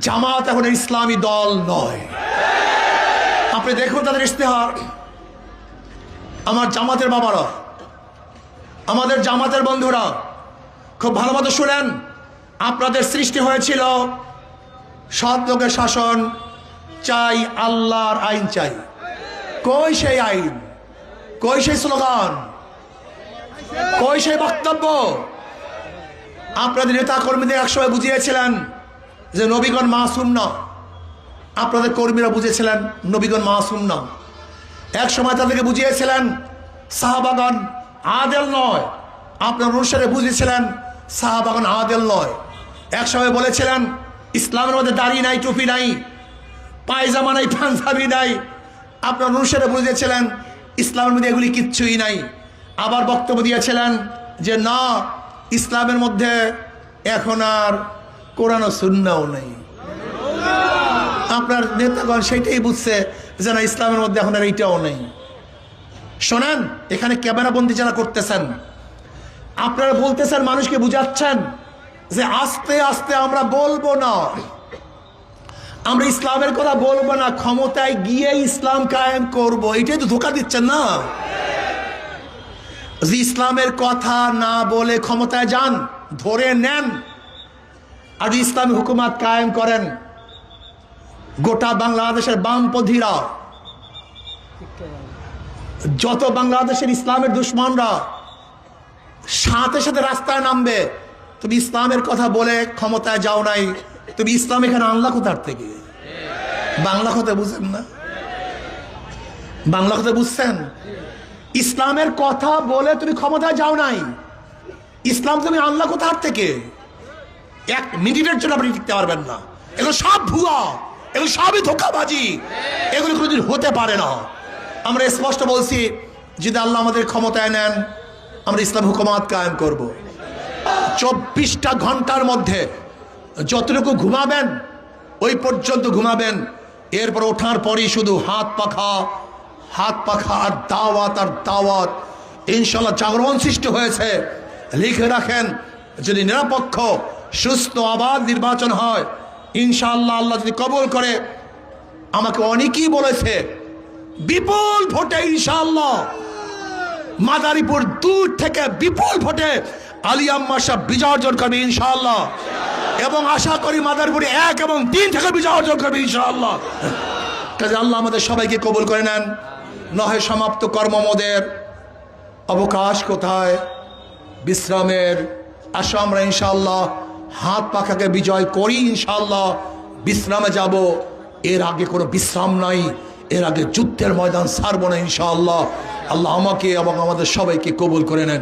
জামাত এখন ইসলামী দল নয়। আপনি দেখুন তাদের ইশতেহার। আমার জামাতের বাবারা, আমাদের জামাতের বন্ধুরা খুব ভালো মতো শুনেন। আপনাদের সৃষ্টি হয়েছিল সৎ লোকের শাসন চাই, আল্লাহর আইন চাই। কই সেই আইন, কই সেই স্লোগান, কই সেই বক্তব্য? আপনাদের নেতা কর্মীদের একসময় বুঝিয়েছিলেন যে নবীগণ মাসুম না। আপনাদের কর্মীরা বুঝেছিলেন নবীগণ মাসুম না। এক সময় তাদেরকে বুঝিয়েছিলেন সাহাবাগণ আদেল নয়। আপনার অনুসারে বুঝিয়েছিলেন সাহাবাগণ আদেল নয়। এক সময় বলেছিলেন ইসলামের মধ্যে দাড়ি নাই, টুপি নাই, পায়জামা নাই, পাঞ্জাবি নাই। আপনার অনুসারে বুঝিয়েছিলেন ইসলামের মধ্যে এগুলি কিচ্ছুই নাই। আবার বক্তব্য দিয়েছিলেন যে না, ইসলামের মধ্যে এখন আর কোরআন ও সুন্নাহও নেই। আপনার নেতাগণ সেটাই বুঝছে যে না, ইসলামের মধ্যে এখন আর এইটাও নেই। শোনেন, এখানে ক্যামেরাবন্দি যারা করতেছেন, আপনারা বলতেছেন, মানুষকে বুঝাচ্ছেন যে আস্তে আস্তে আমরা বলবো না, আমরা ইসলামের কথা বলবো না, ক্ষমতায় গিয়ে ইসলাম কায়েম করব। এটাই তো ধোঁকা দিচ্ছেন না। যে ইসলামের কথা না বলে ক্ষমতায় যান, ধরে নেন, আর ইসলামী হুকুমাত কায়েম করেন, গোটা বাংলাদেশের বামপন্থীরা, যত বাংলাদেশের ইসলামের দুশ্মনরা সাথে সাথে রাস্তায় নামবে। তুমি ইসলামের কথা বলে ক্ষমতায় যাও নাই, তুমি ইসলাম এখানে আনলা কোথার থেকে? বাংলা কথা বুঝেন না? বাংলা কথা বুঝছেন? ইসলামের কথা বলে তুমি ক্ষমতায় যাও নাই, ইসলাম তুমি আনলা কোথার থেকে? এক মিনিটের জন্য আপনি টিকতে পারবেন না। এগুলো সব ভুয়া, এগুলো সবই ধোঁকাবাজি, এগুলো কোনোদিন হতে পারে না। আমরা স্পষ্ট বলছি, যদি আল্লাহ আমাদের ক্ষমতায় নেন, আমরা ইসলাম হুকুমাত কায়েম করব। 24টা ঘন্টার মধ্যে যতটুকু ঘুমাবেন ওই পর্যন্ত ঘুমাবেন। এরপর ওঠার পরই শুধু হাত পাখা আর দাওয়াত আর দাওয়াত। ইনশাল্লাহ জাগরণ সৃষ্টি হয়েছে। লিখে রাখেন, যদি নিরপেক্ষ সুস্থ আবার নির্বাচন হয়, ইনশাআল্লাহ আল্লাহ যদি কবুল করে, আমাকে অনেকেই বলেছে বিপুল ভোটে ইনশাআল্লাহ মাদারীপুর দূর থেকে বিপুল ভোটে আলী আম্মা সাহেব বিজয় অর্জন করবে ইনশাআল্লাহ। এবং আশা করি মাদারীপুরে 1 এবং 3 থেকে বিজয় অর্জন করবে ইনশাআল্লাহ। কাজে আল্লাহ আমাদের সবাইকে কবুল করে নেন। নহে সমাপ্ত কর্মমদের অবকাশ কোথায়, বিশ্রামের। আসো আমরা ইনশাআল্লাহ হাত পাখাকে বিজয় করি ইনশাআল্লাহ। বিশ্রামে যাব, এর আগে কোনো বিশ্রাম নাই, এর আগে যুদ্ধের ময়দান ছাড়বো না ইনশাআল্লাহ। আল্লাহ আমাকে এবং আমাদের সবাইকে কবুল করে নেন।